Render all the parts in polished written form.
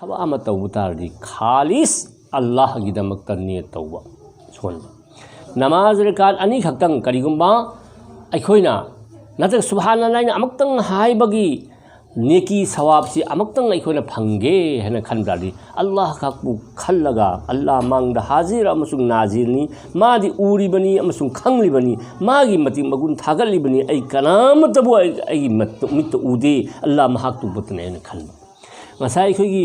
हवा अमा तौबु तारदी खालिस अल्लाह गिदमक्ता नियत तौबा सोनबा नमाज रकात अनी खक्तंग करिगुम्बा अखोइना नतक सुबहानल्लाह अमक्तंग हाइबगी नेकी सवाब से अमक्तंग अखोइना फंगे हैना खनब्रादी अल्लाह खाकबु खल्लगा अल्लाह मांगदा हाजिर अमसुंग नाजिरनी मादी उरिबनी अमसुंग खंगलिबनी मागी मति मगुन थागलिबनी ऐ कनामतबु ऐ मित उदे अल्लाह महाक्तु बुतने हैना खनबा मसाई खोगी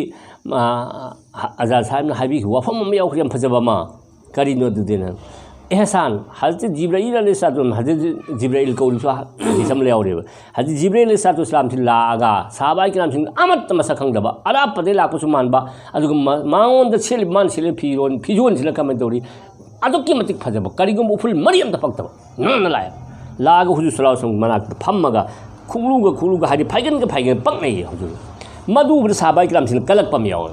आजाद साहब ने हाबी वफम में याव खरियम फजबा मा करिनो दुदेना एहसान हजरत जिब्राइल अलैहिस्सलाम हजरत जिब्राइल को उनसा हदीसम ले आवरे हजरत जिब्राइल अलैहिस्सलाम थि लागा साहबाई के नाम सिंह अमत मसखंग दबा अरा पदे लापु सुमान बा अदुग माउन द सेल मान सेल फिजोन सिल कमेंट दौरी अदुकी मतिक फजबा करिगुम उफुल मरियम द पक्तबा न लाया लागा हुजूर सल्लल्लाहु अलैहि वसल्लम मनाक फम्मगा खुलुगा हादि फाइगन पकनै हुजूर मधुब्र साहबाई के नाम सिंह कलक पम याव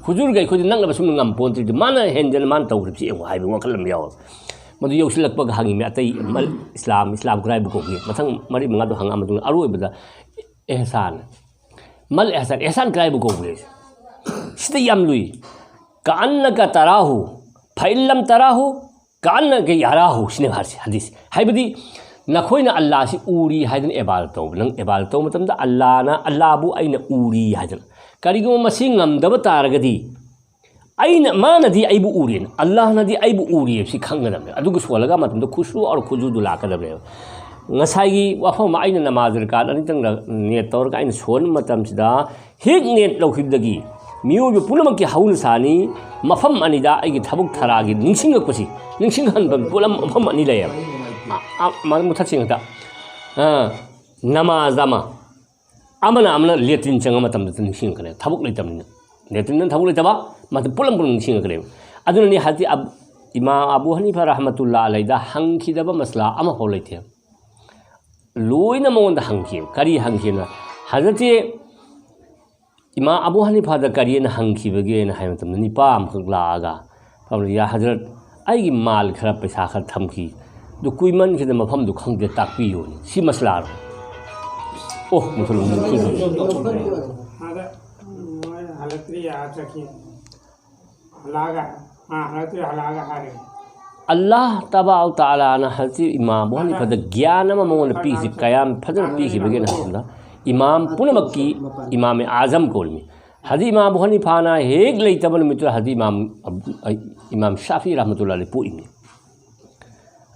हुजूर गई खुद नंग सुम ngam पोंत्री माना हेंजन मान तौरबसी हाई वखलम याव मधु यौसिलक हांगी में अतई इस्लाम कुराई बुको मथंग मरी मंगा दो हंगा मधु अरोइबदा एहसान मल एहसान कुराई बुको सिदा याम लुई कान्नका तराहु फैलम तराहु कान्नका याराहु सिने भारसी हदीस हाइबदी नखोइना अल्लाह से उरी हाइदन इबादत तौ नंग इबादत तौ मतमदा अल्लाहना अल्लाहबु आइना उरी हाइदन करिगो मसिंग ngam तारगदी आइना मानदी आइबु उरिन अल्लाहनदी आइबु उरी सि खंगदम अदुगु सोलगा मतमदा खुशु और खुजुदु लाकदबे ngसाइगी वाफम आइना नमाज रकात अनितंग नेट तौर आइना सोन मतमसिदा हेक नेट लौखिबदगी मियोबे पुलमकी हौन सानी मफम अनिदा आइगी थबुक थरागी निंसिंगकपसि निंसिंगहन पुलम मफम अनि लय मुथसिंगता नमाज अमना लेट्रिन चंग मतमदा निंसिंगकने थबुक लेतमनि लेट्रिन थबुक लेतबा मत पुलम निंसिंगकने अदुननि हाति इमाम अबू हनीफा रहमतुल्लाह अलैदा हंखिदबा मसला अमा हो लेथे लोइना मोंद हंखि करी हंखिना हजरत इमाम अबू हनीफा द करियन हंखिबगे न हाय मतम निपा अमखक लागा या हजरत आइगी माल खरा पैसा खर थमखि दु कुइमन खिद मफम दु खंगदे ताकपियो सि मसला ओह मुसलमान अल्लाह तबारक तआला न हजरत इमाम अबू हनीफा द ज्ञान मोन पीसि कयाम फजर पीखि बगे न इमाम पुनमक्की इमाम आजम कोलमी हदी इमाम अबू हनीफा ना हेग लेतबन मित्र हदी इमाम शाफी रहमतुल्लाह अलैहि पुइमी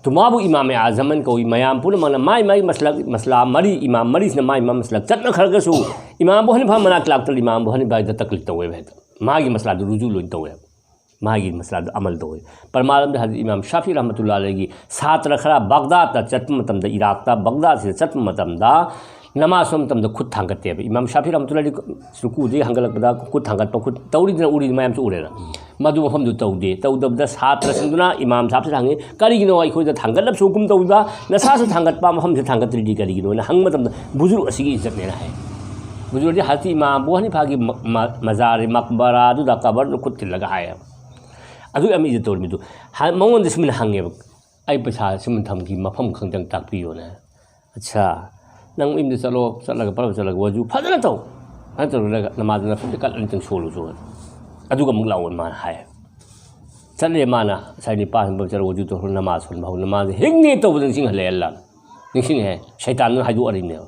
तुमाबु इमाम आजमन को मयाम पुनमना माई मसला मरी इमाम मरी से माई मसला चटना खरगसु इमाम अबू हनीफा मना क्लाक्तल इमाम अबू हनीफा द तकलीफ तवे भेत मागी मसला दु रुजु लोइन तवे मागी मसला अमल तवे पर मालम हदी इमाम शाफी रहमतुल्लाह अलैहि सात रखरा बगदाद द चटम मतम द इराक ता बगदाद से चटम मतम दा नमाज मतम द खुद थांगते इमाम शाफी रहमतुल्लाह रुकू दे हंगलकदा खुद थांगत खुद तौरीदना उरी मयाम से उरेना मधु मफम दु तौदे तौदबदा सात्र सिंदुना इमाम साहब से थांगे करिगिनो अखोइदा थांगलब सुकुम तौबा नसा से थांगत पा मफम से थांगतरी करिगिनो न हंग मतम बुजुर्ग असिगी इज्जत ने है बुजुर्ग हाथी इमाम अबू हनीफा की मजार मकबरा दुदा कबर खुद तिलगा है अदु अमी इज्जत तौर मिदु मंगोन दिसमिन हंगे आई पैसा सिमन थमकी मफम खंजंग ताकपियो ना अच्छा नंग इमदे चलो चलगा पर चलगा वजू फजना तौ नतरगा नमाज न फते कल अनितंग सोलु सो अदुगा मुगलावन मा हाय चले माना साइनि पास बचर वजू तो नमाज फन भाव नमाज हेंगने तो बदन सिंह हले अल्लाह निसिंग है शैतान न हाजु अरिने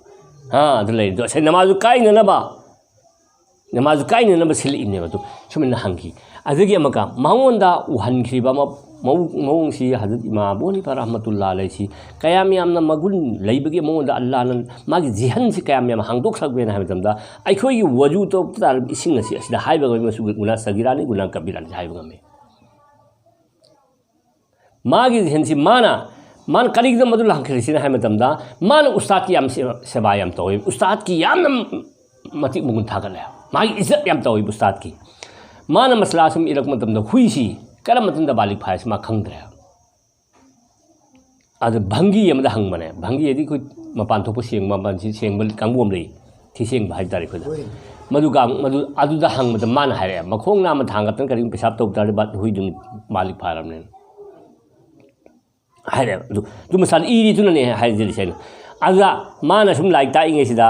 हां दले दो से नमाज काई न नबा नमाज काई न नबा सिल इने बतु सुमन हंगी अदगी अमका मावंदा उहनखिबा मौंगसी हजरत इमाम अबू हनीफा रहमतुल्लाह अलैहि कयाम यामना मगुन लैबगे मौंदा अल्लाह न मागी जिहन से कयाम याम हांगदोक सकबेना हाय मतमदा अखोई वजू तो तार इसिंग नसी असिदा हाइबगा मसु गुना सगिरानी गुना कबीरानी हाइबगा में मागी जिहन से मान करिगद मदुल हंखरिसिना हाय मतमदा मान उस्ताद की याम सेवा याम तोय उस्ताद की याम मति मुगुन थागले मागी इज्जत याम तोय उस्ताद की मान मसला सम इरक मतमदा हुईसी करम मतंदा बालिक फाइस मा खंगद्रे अद भंगी यमदा हंगमने भंगी यदि कोई मपान थोप सेंग मानसी सेंगबल कांगबोम लै थि सेंग भाई तारि खदा मधु अदुदा हंगमद मान हारे मखोंग नाम थांगतन करिम पेशाब तौ तारि बात हुई दुन मालिक फारमने हारे दु मसाल इरी तुनने हाय जरि सेन अदा माना सुम लाइक ताइंगे सिदा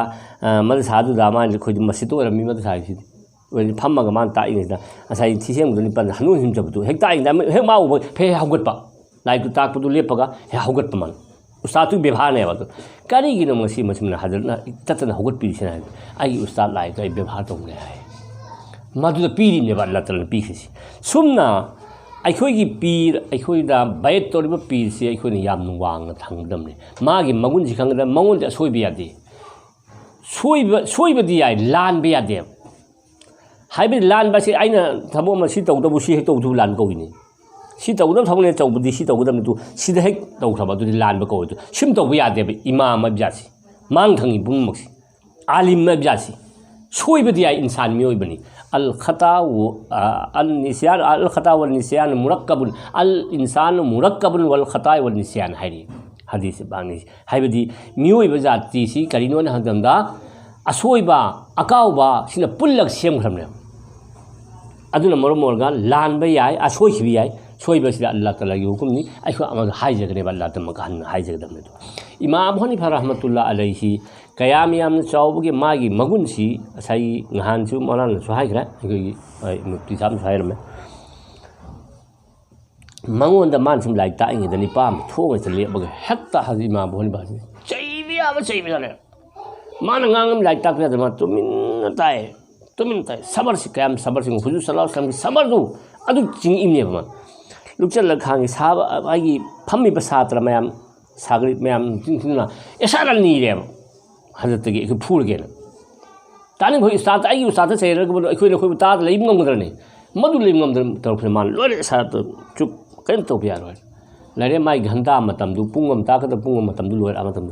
मद सादु दा मान खोइ मसितो रमी मद साइ ꯐꯝꯃꯒ ꯃꯥꯅ ꯇꯥꯛꯏꯉꯩꯗ ꯉꯁꯥꯏ ꯊꯤꯁꯦꯝꯕꯗꯨ ꯅꯤꯄꯥꯜ ꯍꯅꯨ ꯍꯤꯝꯆꯕꯗꯨ ꯍꯦꯛ ꯇꯥꯛꯏꯉꯩꯗ ꯍꯦꯛ ꯃꯥ ꯎꯕ ꯍꯦꯛ ꯍꯧꯒꯠꯄ ꯂꯥꯏꯔꯤꯛꯇꯨ ꯇꯥꯛꯄꯗꯨ ꯂꯦꯞꯄꯒ ꯍꯦꯛ ꯍꯧꯒꯠꯄ ꯃꯥꯅ ꯎꯁꯇꯥꯗꯇꯨꯒꯤ ꯕꯦꯕꯥꯔꯅꯦꯕ ꯑꯗꯨ ꯀꯔꯤꯒꯤꯅꯣ ꯉꯁꯤ ꯃꯁꯤꯅ ꯍꯖꯔꯠꯅ ꯇꯠꯇꯅ ꯍꯧꯒꯠꯄꯤꯔꯤꯁꯤꯅ ꯍꯥꯏꯕ ꯑꯩꯒꯤ ꯎꯁꯇꯥꯗ ꯂꯥꯛꯏꯗꯣ ꯑꯩ ꯕꯦꯕꯥꯔ ꯇꯧꯒꯦ ꯍꯥꯏ ꯃꯗꯨꯗ ꯄꯤꯔꯤꯅꯦꯕ ꯑꯜꯂꯥ ꯇꯥꯂꯥꯅ ꯄꯤꯈ꯭ꯔꯤꯁꯤ ꯁꯨꯝꯅ ꯑꯩꯈꯣꯏꯒꯤ ꯄꯤꯔ ꯑꯩꯈꯣꯏꯗ ꯕꯥꯌꯠ ꯇꯧꯔꯤꯕ ꯄꯤꯔꯁꯤ ꯑꯩꯈꯣꯏꯅ ꯌꯥꯝꯅ ꯋꯥꯡꯅ ꯊꯝꯒꯗꯕꯅꯤ ꯃꯥꯒꯤ ꯃꯒꯨꯟꯁꯤ ꯈꯪꯒꯗꯕ ꯃꯉꯣꯟꯗ ꯑꯁꯣꯏꯕ ꯌꯥꯗꯦ ꯁꯣꯏꯕꯗꯤ ꯌꯥꯏ ꯂꯥꯟꯕ ꯌꯥꯗꯦꯕ ꯍꯥꯏꯕꯗꯤ ꯂꯥꯟꯕꯁꯤ ꯑꯩꯅ ꯊꯕꯛ ꯑꯃ ꯁꯤ ꯇꯧꯗꯕꯨ ꯁꯤ ꯍꯦꯛ ꯇꯧꯕꯗꯨ ꯂꯥꯟꯕ ꯀꯧꯏꯅꯤ ꯁꯤ ꯇꯧꯒꯗꯕ ꯊꯕꯛꯅꯦ ꯇꯧꯕꯗꯤ ꯁꯤ ꯇꯧꯒꯗꯕꯅꯤ ꯑꯗꯨ ꯁꯤꯗ ꯍꯦꯛ ꯇꯧꯈ꯭ꯔꯕ ꯑꯗꯨꯗꯤ ꯂꯥꯟꯕ ꯀꯧꯏ ꯑꯗꯨ ꯁꯨꯝ ꯇꯧꯕ ꯌꯥꯗꯦꯕ ꯏꯃꯥꯝ ꯍꯥꯏꯕꯖꯥꯠꯁꯤ ꯃꯥꯡ ꯊꯪꯉꯤ ꯄꯨꯝꯅꯃꯛꯁꯤ ꯑꯥꯂꯤꯝ ꯍꯥꯏꯕꯖꯥꯠꯁꯤ ꯁꯣꯏꯕꯗꯤ ꯌꯥꯏ ꯏꯟꯁꯥꯟ ꯃꯤꯑꯣꯏꯕꯅꯤ الخطأ والنسيان مركب الإنسان مركب والخطأ والنسيان هاي حديث باني هايبدي ميوي بزاتي سي كارينون هندمدا أسويبا أكاوبا سينا بولك سيم خرمنا أدونا مرمورغان لان بياي أسوي بياي سوي بس الله تعالى يحكمني أيشوا أما حاجة كني بالله تما كهن حاجة كدمنا إمام حنيفة رحمة الله عليه كيام يام نشاوبك ماجي مغنسي ساي نهانسو مولانا سوهاي كره مفتي صاحب سوهاي رمه مغون ده مان سم لايك تاين ده نيبام ثوغ سلي بغ حتى حزي إمام حنيفة چيبيا بچيبيا نه مان ngangam لايك تاك ده ما تمين تاي صبر سي كيام صبر سي حضور صلى الله عليه وسلم صبر دو ادو جين إمني بما لوكچل خاني صاحب اي فمي بساتر ميام ساغري ميام جين إشارة نيرم حضرت کے پھول کے تاني کوئی استاد اي استاد سے کوئی کوئی بتا لے ngam گدرنی مدو لے ngam طرف سے مان لورے سات چپ کین تو پیار ہے لرے مائی گھنٹا متم دو پونگم تا کد پونگم متم دو لور متم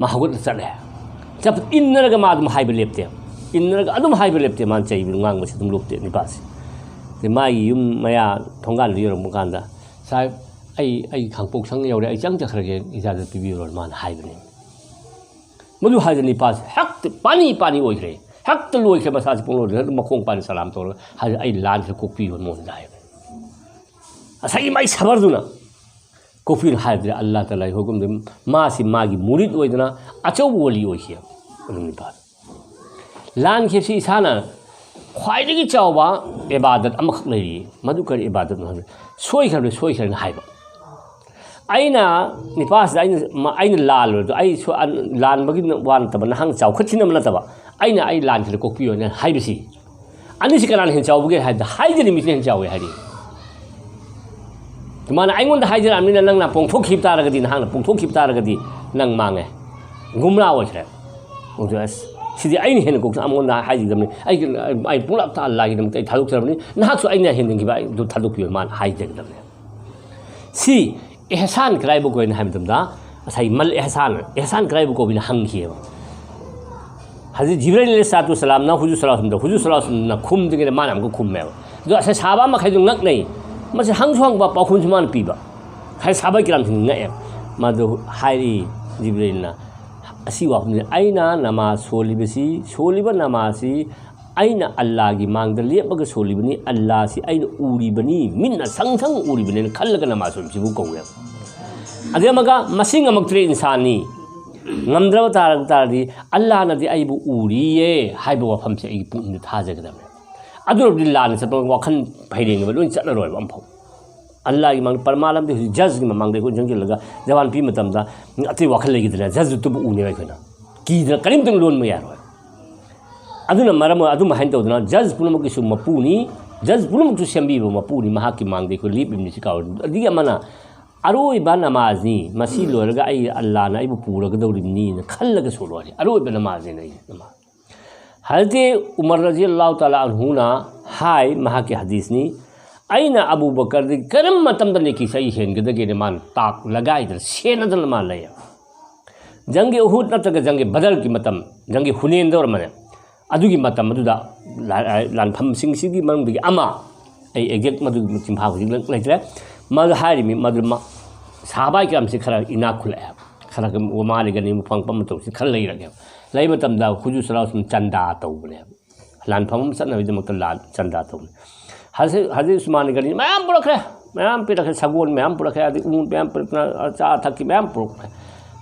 ما ہگت چلے جب انرگ ما دم ہائی بلیپتے انرگ ادم ہائی بلیپتے مان چاہی ngang بس دم لوپتے نی پاس تے مائی یم میا تھونگان لیرم مکاندا صاحب اي خانپوک سنگ یورے اي چنگ چخرگے اجازت پیبیور مان ہائی بنی مدو حاجني باس حق پانی پانی اوخرے حق لوي کے مساج پونو مخون پانی سلام تو حاج اي لان سے کوپی ون مون دای اسائی مائی صبر دونا کوپی حاضر الله تعالی حکم دم ما سی ماگی مرید ویدنا اچو ولی اوخیا انم باس لان کے سی سانا خوایدگی چاوبا عبادت امخ لری مدو کر عبادت نہ سوئی کر ہایبا أين نفاس أين لال لان بقي وان تبى نهان جاو كتير من تبى أي لان كده كوبيو نه هاي بسي أنا سكان هن جاو بقي هاي جري مثل جاو هاي كمان أيون ده هاي جري أمين نعنا بون فوق كيب تارا كدي نهان بون فوق كيب تارا كدي نعنا مانع غمرا وشرا وجوز سيدي أين هن كوك أمون ده هاي جري دمني أي بولا بتاع لاجي دمني تhaluk ترى دمني نهاك سو أين هن دمني دو تhaluk بيو مان هاي جري دمني سي إحسان كرايبو كوين هاي متمدا أساي مل إحسان كرايبو كوين هنگيه حضرت جبرائيل عليه الصلاة والسلام نا حضور صلى الله عليه وسلم نا خم دنگه مان हमको خم में जो असे साबा मा खाइ नक नहीं मसे हंग सोंग बा पाखुन समान पीबा खाइ साबा किराम थिंग नए मादो हाई जिब्राइल ना असी वाफने आइना नमाज सोलिबा नमाजी आइना अल्लाह की मांगद लेपग सोलिबनी अल्लाह सी आइना उरिबनी मिन्ना संग उरिबनी खल्लगा नमाज सोमसिबु कौवे अदेमगा मसिंग अमक्त्रे इंसानी ngam taradi Allah na di aibu uriye haibu wafam se ai pu ni thajagdam adur billah ni sa wakhan phaideng ba lon chatla roi bam phau Allah gi mang parmalam de jaz gi mang de ko jang laga jawan pi matam da ati wakhan legi dala jaz tu bu uni bai khona ki da karim tang lon ma ya roi aduna maram adu mahain to dana jaz punam ki su mapuni jaz punam tu sembi ba mapuni mahaki mang de ko lip ni si ka diga mana أروي بنا مازني مسيل ورجع أي الله نايب بورا كده ورنين خلّك سولوالي أروي بنا مازني نما هذا عمر رضي الله تعالى عنه هاي مهاك حديثني أين أبو بكر دي كرم ما تمدل كي ساي هين كده كده مان تاك لقاي در سين دل مان ليا جنگ أحد نتاك جنگ بدر كي متم جنگ حنين دور منه أدو كي متم مدو دا لان فم سينغ كي مان بيجي أما أي إجت مدو تيمها كذي لكلا مدو هاي مدو ما साहबा के हमसे खरा इना खुला है खरा के वो मारे गने मुफंग पम तो से खल लई रगे लई मतम दा खुजु सलास चंदा तो बने लान फम सन नबी मक लाल चंदा तो हजे उस्मान गनी मैम पुरख मैम पे रखे सगोन मैम पुरख आदि ऊन मैम पर चा थकी मैम पुरख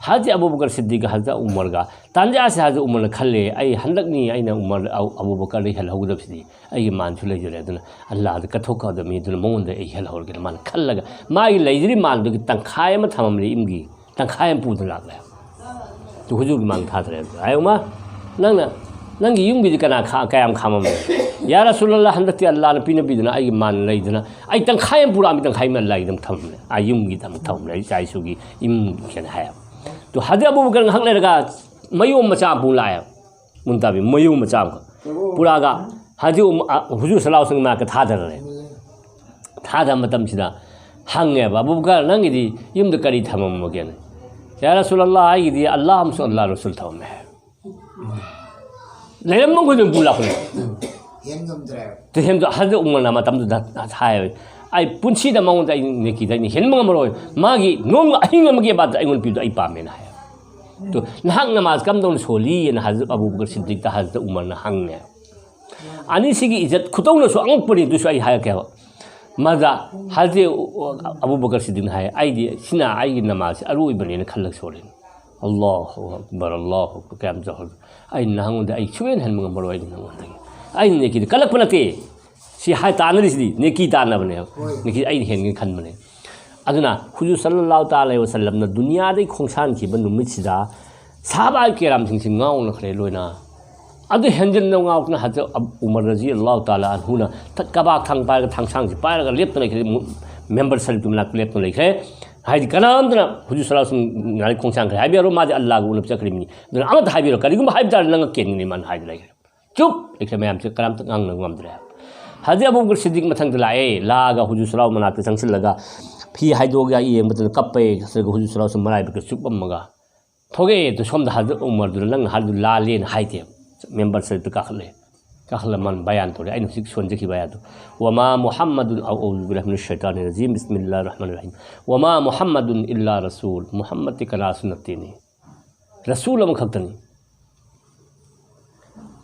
हज अबू बकर सिद्दीक हज उमर का तांजा से हज उमर खल्ले आई हंदकनी आइना उमर अबू बकर ले हल हौदबसिदी आई मान छु लेजरे अदना अल्लाह द कथोक द मी दुन मोंद आई हल हौरगे मान खल्लगा माई लेजरी मान दु तंखाय म थममले इमगी तंखाय म पुद लागले तो हुजूर मान थादरे आयो मा नंगी युंगी कना कयाम खामम या रसूलुल्लाह हंदती अल्लाह न पिन बिदना आई मान लेदना आई तंखाय म पुरा मी तंखाय म लाई दम थमले आई युंगी दम थमले चाइसुगी इम खेन हाय तो हज अबू बकर हक लेरगा मयूम मचा बुलाया मुंताबी मयूम मचा पुरागा हज हुजूर सल्लल्लाहु अलैहि वसल्लम का थादरे थादा मतम सिदा हंगे अबू बकर नंगिदी युमद करी थमम मगेन या रसूलुल्लाह आईदी अल्लाह हम अल्लाह रसूल थम है लेरम को जो बुला खले तो हम तो हज उमर ना मतम द थाय आई पुंसी द माउंट आई नेकी द हेन मंग मरोय मागी नोम अहिंग मगे बात आई पिदो आई पामे ना है तो नहक नमाज कम दोन सोली न हज अबू बकर सिद्दीक द हज उमर ना हंगे अनि सिगी इज्जत खुतौ न सो अंग पड़ी दुसो आई हाय के मजा हज अबू बकर सिद्दीक हाय आई दी सिना आई नमाज अरुई बने न खलक सोलिन अल्लाहु अकबर अल्लाहु कयाम जहर आई नहंग द आई छुएन हन मंग मरोय न आई नेकी कलक पनते सी हाय तानरिसदी नेकी तानबने नेकी आई हेन खनबने अदुना हुजूर सल्लल्लाहु तआला वसल्लम न दुनिया दे खोंसान की बनुमिसिदा साहबा केराम सिंह सिंह गाउन खरे लोइना अदु हेंजन न गाउन हज उमर रजी अल्लाह तआला अनहुना तकबा थंग पार थंग सांग से पार लेप न मेंबर सल तुमला लेप न लेखे हाय कनाम दना हुजूर सल्लल्लाहु अलैहि वसल्लम नाले खोंसान खरे हाबिरो माजे अल्लाह गुन चक्रिमी दना अमत हाबिरो करिगुम हाबिदार नंग केनि मन हाय लेखे चुप लेखे मैम से कराम तक अंग नंग मद्रे हज अबू बकर सिद्दीक मथंग लाए लागा हुजूर सल्लल्लाहु मनाते संगसिलगा फी हाइदोगा येंबत कप्पे सरग हुजूर सल्लल्लाहु अलैहि वसल्लम मराइ बक सुपमगा थोगे तो सोमद हज उमर दु नंग हज लालेन हाइते मेंबर से तो काखले मन बयान तोरे आइन सिक सोनजकी बया तो वमा मुहम्मदुन औज़ु बिल्लाहि मिनश शैतानिर रजीम बिस्मिल्लाहिर रहमानिर रहीम वमा मुहम्मदुन इल्ला रसूल मुहम्मद कना सुन्नतिनी रसूल मखतनी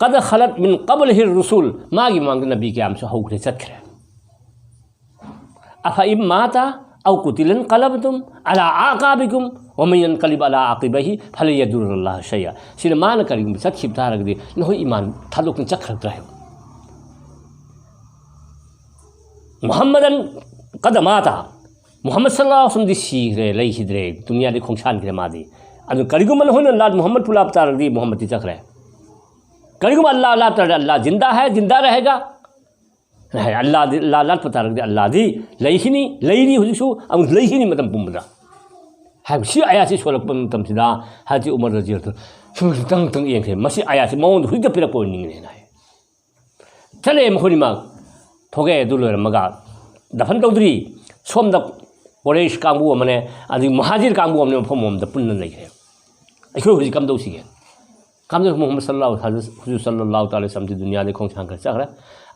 कद खलत मिन क़ब्लिहि रसूल मागी मांग नबी के आम से हौखरे चखरे अफा इम माता औ कुतिलन कलबतुम अला आकाबिकुम वमन यनकलिब अला आकिबहि फलयदुरुल्लाह शैया सिर मान करिम सखिब तारगदि नहो ईमान थालोकन चखरत रहे मुहम्मदन कद माता मुहम्मद सल्लल्लाहु अलैहि वसल्लम सीरे लैहिद्रे दुनिया दे खोंसान के मादी अदु करिगुमन होन लाद मुहम्मद पुलाब तारगदि मुहम्मद चखरे करिगुम अल्लाह अल्लाह ताला अल्लाह जिंदा है जिंदा रहेगा है अल्लाह अल्लाह पता रख दे अल्लाह दी लैहिनी लैरी हुजसु अम लैहिनी मतम पुमदा है सी आया से सोलक मतम सिदा हाजी उमर रजी तंग तंग येंखे मसी आया से मौन हुइद पिरक पोनिंग ने चले मखोनी मा थोगे दुलर मगा दफन तौद्री सोमदा कोरेश कांबू मने आदि महाजिर कांबू मने फमम द पुन्न लैखे अखो हुजि कम दौसिगे कम दो मोहम्मद सल्लल्लाहु अलैहि वसल्लम दुनिया दे खोंग सांग चखरा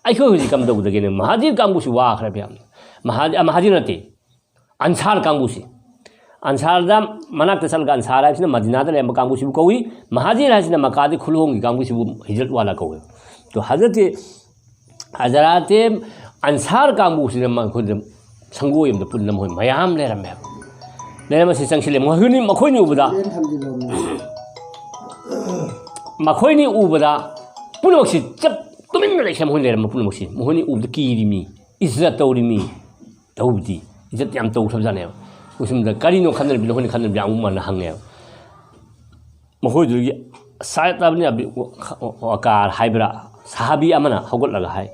अखो हुजि कम दौ दगे महाजिर कांबू सु वा खरा ब्याम महाजिर नते अंसार कांबू सि अंसार दा मनाक तसल का अंसार है मदीना दा लेम कांबू सि कोई महाजिर है मक्का दे खुलहोंगी कांबू सि हिजरत वाला कोई तो हजरत अंसार कांबू सि खुद संगोयम द पुन्नम होय मयाम लेरमे लेरम सि संगसिले मखोनी मखोनी उबदा मखोनी उबदा पुनोक्सि चप तुमिन लेखम होय लेरम पुनोक्सि मखोनी उबद कीरिमी इज्जत तौरिमी तौबदी इज्जत याम तौ सबजाने उसमदा करिनो खनर बिनो होनी खनर बियाम मन हंगे मखोय सायत अबने अब आकार हाइब्रा साहाबी अमना हगोट लगा हाय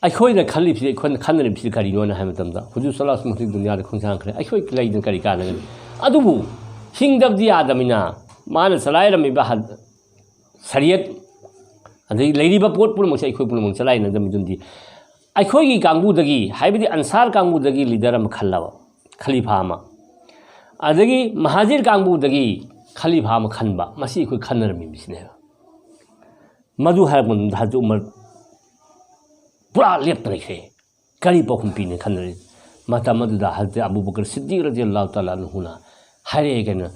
अखोइना खल्लिबसि अखोन खनरिबसि करिनो ना हाय मतमदा हुजूर सल्लल्लाहु अलैहि वसल्लम दुनिया दे खोंसां खरे अखोइ लैदन करि कानगन अदुबु हिंगदबदि आदमिना माना सलाइरमिबा शरीयत अदि लैरिबा पोट पुलमसे अखोइ पुलमं चलाइना दमिदुंदि अखोइगी कांगुदगी हाइबदि अंसार कांगुदगी लीडर अम खल्लावा खलीफा अमा अदगी महाजिर कांगुदगी खलीफा अमा खनबा मसी अखोइ खनरमिबिसने मधु हारबन धाजु उमर पूरा लेप रखे करी पखुम पीने खनरे माता मधुदा हजरत अबू बकर सिद्दीक रज़ियल्लाहु ताला अन्हुना हरे गन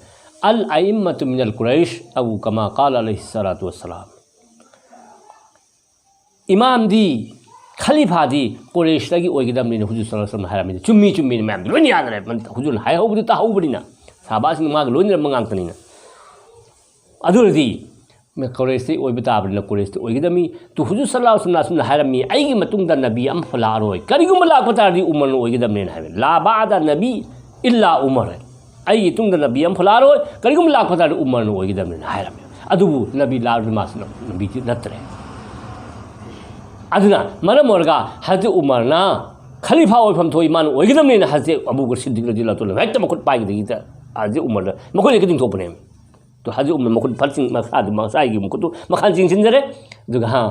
अल अइम्मतु मिनल कुरैश अबू कमा क़ाल अलैहि सलातु वस्सलाम इमाम दी खलीफादी कुरैशदगी ओइगदमनि हुजूर सल्लल्लाहु अलैहि वसल्लम हारामिनि चुम्मी चुम्मी मैम लोइन यादरे हुजूर हायहौबदि ताहौबदिना साबासिन माग लोइन मंगांतनिना अदुरदी मैं कुरैशदि ओइब ताबदिना कुरैशदि ओइगदमी तु हुजूर सल्लल्लाहु अलैहि वसल्लम हारामि आइगी मतुंगदा नबी अम फलारोय करिगुम लाकपतारदि उमर ओइगदमने हाबे ला बादा नबी इल्ला उमर आइगी तुंगदा नबी अम फलारोय करिगुम लाकपतारदि उमर ओइगदमने हारामि अदुबु नबी लारदि मास नबी नत्रे अदुना मरम ओरगा हजरत उमरना खलीफा ओइफम थोइ मान ओइगदमने हजरत अबू बकर सिद्दीक रदियल्लाहु ताआला हेक्ता मखुत पाइगदि हजरत उमर मखुत लेकदिं थोपने तो हजरत उमर मखुत फलसिंग मखाद मसाइगी मखुत मखान सिंसिनजरे दुगा हा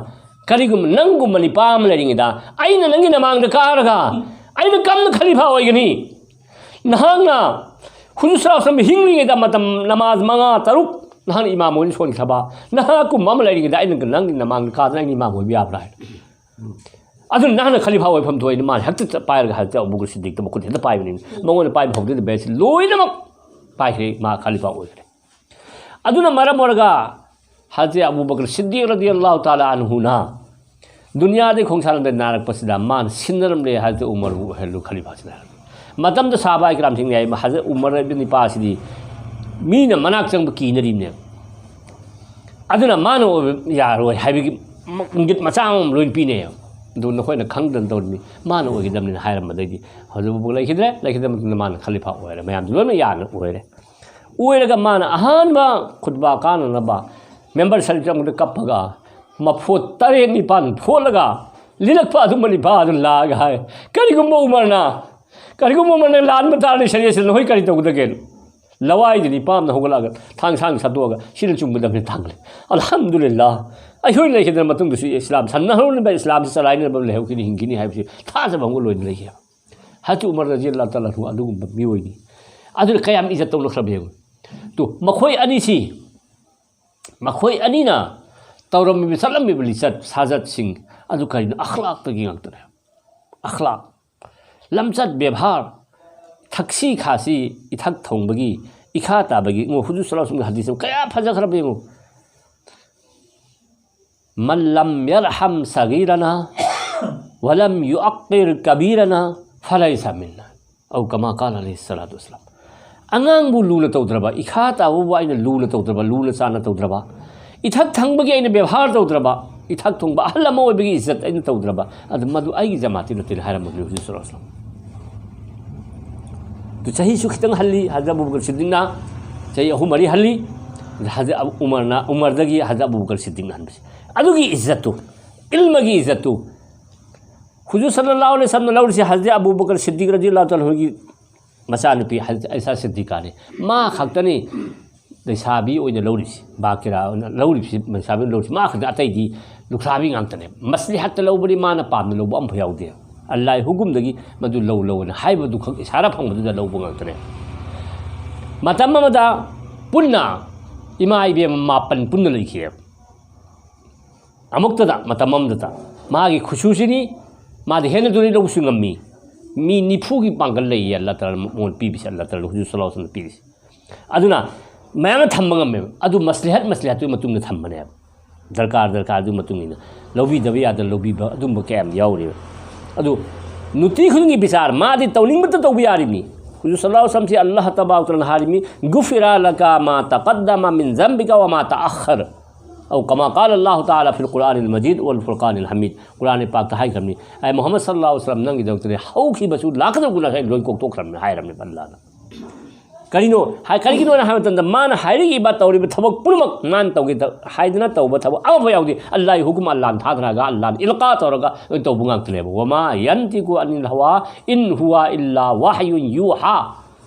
करिगुम नंगुमनि पाम लरिंगदा आइना नंगी नमांग द कारगा आइना कम खलीफा ओइगनी नहांगना हुजूर सल्लल्लाहु अलैहि वसल्लम हिंगलिंगदा मतम नमाज मंगा तरुक नहान इमाम ओइन सोन खबा नहा कु मम लरिंगदा आइना नंगी नमांग कादना इमाम ओइ बियाब्रा अदुन नहान खलीफा ओइफम थोइ मान हेक्ता पाइरगा हजरत अबू बकर सिद्दीक मखुत हेक्ता पाइबनि मंगोन पाइब हौदे बेस लोइनमक पाइखे मा खलीफा ओइखरे अदुना मरम ओरगा हजरत अबू बकर सिद्दीक रदियल्लाहु ताआला अन्हुना दुनिया दे खोंसालंदे नारक पसिदा मान सिनरमले हजरत उमर बु हेलु खलीफा सिना मतम द साहबा इकराम सिंह ने हजरत उमर बिन पासिदी मीना मनाक चंग कीनरीने अदुना मानो यारोय हाइबिगी इंगित मचाम लोइन पीने दो नखोइना खंगदन तौरमी मानो ओइगदमने हायरमदैदी हजरत बु लैखिदम मान खलीफा ओइरे मयाम लोइन यान ओइरे ओइरगा मान अहानबा खुतबा काननबा मेंबर सरिजम कपगा मफोत तरे निपान फोलगा लिलकपा अदुमनि बा अदु लागा है करिगुम उमरना लान बतारने शरीयस नहोइ करि तौदगे लवाइदि पाम न होगलागा थांग सांग सदोगा सिन चुंगदमने थांगले अल्हम्दुलिल्लाह अहोइ लेखिदन मतुंग दुसु इस्लाम सन्नहरुन बा इस्लाम से चलाइने बब लेहौकिनि हिंगिनि हाइबसि थाजा बंगो लोइन लेखिया हजरत उमर रदियल्लाहु ताआला हु अदुगुम मिओइनि अदु कयाम इज्जत तौलखरबे तो मखोइ अनीना तौरमी सलमी लिचत साजत सिंह अदु करिन अखलाक तगी ngaktere अखलाक लमचत व्यवहार थक्सी खासी इथक थोंबगी इखा ताबगी ngो हुजूर सल्लल्लाहु अलैहि वसल्लम हदीस कया फजखरबे ngो मन लम यरहम सगीरना वलम युअक्किर कबीरना फलैसा मिन्ना औ कमा काल अलैहि सल्लल्लाहु अलैहि वसल्लम अंगांग बु लूना तौद्रबा इखा ताबु आइना लूना तौद्रबा लूना चाना तौद्रबा इथक थंबगी आइना व्यवहार तौद्रबा इथक थोंबा अहल अमा ओइबगी इज्जत आइना तौद्रबा अद मदु आइगी जमाती नतिन हारमगि हुजूर सल्लल्लाहु अलैहि वसल्लम तो चाही सुखितंग हल्ली हजरत अबू बकर सिद्दीकना चाही अहु मरी हल्ली हजरत उमरदगी हजरत अबू बकर सिद्दीकना हनबसी अदुगी इज्जतु इल्मगी इज्जतु हुजूर सल्लल्लाहु अलैहि वसल्लम लौरसी हजरत अबू बकर सिद्दीक रदियल्लाहु ताआला की मचानुपी हजरत ऐसा सिद्दीकाने मा खक्तनी लैसाबी ओइना लौरिसी बाकिरा लौरिसी मसाबी लौरिसी मा खक्ता अतैदी लुखसाबी ngantane मसलिहत लौबरी माना पाम लौब अम भयाउदे अल्लाह हुकुमदगी मदु लौना हाइबदु खक इसारा फंगबदु लौब ngantane मतम मदा पुन्ना इमा इबे मापन पुन्ना लैखिए अमुक्तदा मतम ममदता मागी खुशुसिनी मादि हेन दुनि लौसु ngami मी निफुगी पांगल लई अल्लाह ताला मोन पीबिस अल्लाह ताला हुजूर सल्लल्लाहु अलैहि वसल्लम पीबिस अदुना मैम थम्बगमे अदु मसलिहत मतुंग थम्बने दरकार दु मतुंग लौबी दबे याद लौबी अदुम कैम याउरे अदु नुति खुंगी विचार मादि तौनिंग त तौबी यारिमी हुजूर सल्लल्लाहु अलैहि वसल्लम से अल्लाह तबारक व तआला हारिमी गुफिरा लका मा तक़द्दमा मिन ज़ंबिका व मा तअख़र औ कमा क़ाल अल्लाह ताला फिल कुरानिल मजीद वल फुरक़ानिल हमीद कुरान पाक हाय करनी ऐ मोहम्मद सल्लल्लाहु अलैहि वसल्लम नंगी दक्तरे हौखी बसु लाखद गुना है लोन कोक तोखरम हाय रमने अल्लाह करिनो हाय करिनो ना हाय तंद मान हायरी बा तौरी थबक पुरमक नान तौगे हायदना तौब थबक अम भयाउदी अल्लाह हुकुम अल्लाह थादरागा अल्लाह इल्का तौरगा तौब ngaktlebo wama yantiku anil hawa in huwa illa wahyun yuha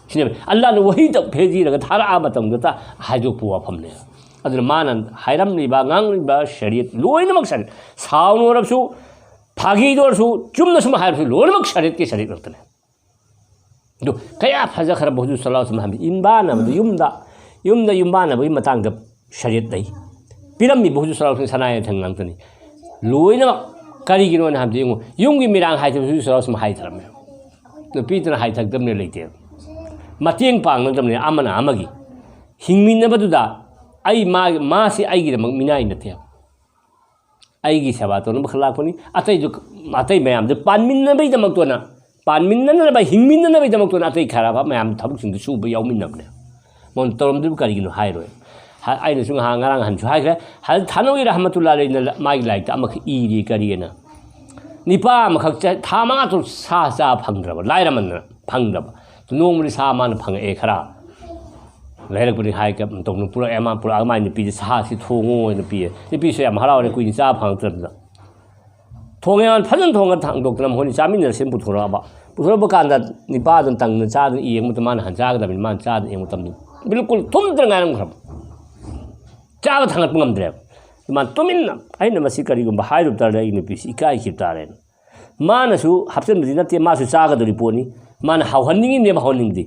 सिने अल्लाह ने वही तक भेजी रगा थारा आबतम गता हाजो पुआ फमने अदर मानन हायरम निबा ngang निबा शरीयत लोइनमक शरीयत साउनोरसु फागीदोरसु चुमनसु हायरसु लोइनमक शरीयत के शरीयत रतने दो कया फजखर बहुजू सल्लल्लाहु अलैहि वसल्लम इनबाना युमबाना बई मतंग द शरीयत दई पिरमि बहुजू सल्लल्लाहु अलैहि वसल्लम सनाय थंगंतनी लोइनमक करिगिनो ना हम दिंगो युमगी मिरांग हाय बहुजू सल्लल्लाहु अलैहि वसल्लम हाय थरमे तो पीतना हाय थकदमने लेते मतेंग पांगदमने आमना आमगी हिंगमिनबदुदा आई मासी आईगिदमक मिनाई नथे ꯑꯩꯒꯤ ꯁꯦꯕꯥ ꯇꯧꯅꯕ ꯈꯛ ꯂꯥꯛꯄꯅꯤ ꯑꯇꯩ ꯃꯌꯥꯝꯗ ꯄꯥꯟꯃꯤꯟꯅꯕꯒꯤꯗꯃꯛꯇꯣꯅ ꯄꯥꯟꯃꯤꯟꯅꯅꯕ ꯍꯤꯡꯃꯤꯟꯅꯅꯕꯒꯤꯗꯃꯛꯇꯣꯅ ꯑꯇꯩ ꯈꯔ ꯃꯌꯥꯝ ꯊꯕꯛꯁꯤꯡꯗꯨ ꯁꯨꯕ ꯌꯥꯎꯃꯤꯟꯅꯕꯅꯦ ꯃꯣꯏꯅ ꯇꯧꯔꯝꯗ꯭ꯔꯤꯕ ꯀꯔꯤꯒꯤꯅꯣ ꯍꯥꯏꯔꯣꯏ ꯑꯩꯅꯁꯨ ꯉꯔꯥꯡ ꯅꯍꯥꯟꯁꯨ ꯍꯥꯏꯈ꯭ꯔꯦ ꯊꯥꯅꯧꯒꯤ ꯔꯍꯃꯇꯨꯜꯂꯥꯍꯤ ꯑꯂꯩꯍꯤꯅ ꯃꯥꯒꯤ ꯂꯥꯏꯔꯤꯛꯇ ꯑꯃꯈꯛ ꯏꯔꯤ ꯀꯔꯤꯑꯅ ꯅꯤꯄꯥ ꯑꯃꯈꯛ ꯊꯥ 5 ꯇꯔꯨꯛ ꯁꯥ ꯆꯥꯕ ꯐꯪꯗ꯭ꯔꯕ ꯂꯥꯏꯔꯃꯟꯗꯅ ꯐꯪꯗ꯭ꯔꯕ ꯅꯣꯡꯃꯗꯤ ꯁꯥ ꯃꯥꯅ ꯐꯪꯉꯛꯑꯦ ꯈꯔ ꯂꯩꯔꯛꯄꯗꯤ ꯍꯥꯏ ꯇꯧꯅ ꯄꯨꯔꯛꯑꯦ ꯃꯥ ꯄꯨꯔꯛꯑꯒ ꯃꯥꯏ ꯅꯨꯄꯤꯁꯦ ꯁꯥꯁꯤ ꯊꯣꯡꯉꯣ ꯑꯣꯏꯅ ꯄꯤꯌꯦ ꯅꯨꯄꯤꯁꯨ ꯌꯥꯝ ꯍꯔꯥꯎꯔꯦ ꯀꯨꯏꯅ ꯆꯥꯕ ꯐꯪꯉꯛꯇ꯭ꯔꯕꯅꯤꯅ ꯊꯣꯡꯉꯦ ꯃꯥꯅ ꯐꯖꯅ ꯊꯣꯡꯉꯒ ꯊꯥꯡꯗꯣꯛꯇꯅ ꯃꯈꯣꯏꯅ ꯆꯥꯃꯤꯟꯅꯔꯁꯦ ꯄꯨꯊꯣꯔꯛꯑꯕ ꯀꯥꯟꯗ ꯅꯤꯄꯥꯗꯨꯅ ꯇꯪꯅ ꯆꯥꯗꯅ ꯌꯦꯡꯕ ꯃꯇꯝꯗ ꯃꯥꯅ ꯆꯥꯒꯗꯕꯅꯤ ꯃꯥꯅ ꯆꯥꯗꯅ ꯌꯦꯡꯕ ꯃꯇꯝꯗ ꯕꯤꯜꯀꯨꯜ ꯊꯨꯝꯗ꯭ꯔ ꯉꯥꯏꯔꯝꯈ꯭ꯔꯕ ꯆꯥꯕ ꯊꯥꯡꯒꯠꯄ ꯉꯝꯗ꯭ꯔꯦꯕ ꯃꯥꯅ ꯇꯨꯃꯤꯟꯅ ꯑꯩꯅ ꯃꯁꯤ ꯀꯔꯤꯒꯨꯝꯕ ꯍꯥꯏꯔꯨꯕ ꯇꯥꯔꯗꯤ ꯑꯩ ꯅꯨꯄꯤꯁꯤ ꯏꯀꯥꯏꯈꯤꯕ ꯇꯥꯔꯦꯅ ꯃꯥꯅꯁꯨ ꯍꯥꯞꯆꯤꯟꯕꯗꯤ ꯅꯠꯇꯦ ꯃꯥꯁꯨ ꯆꯥꯒꯗꯧꯔꯤ ꯄꯣꯠꯅꯤ ꯃꯥꯅ ꯍꯥꯎꯍꯟꯅꯤꯡꯉꯤꯅꯦꯕ ꯍꯥꯎꯍꯟꯅꯤꯡꯗꯦ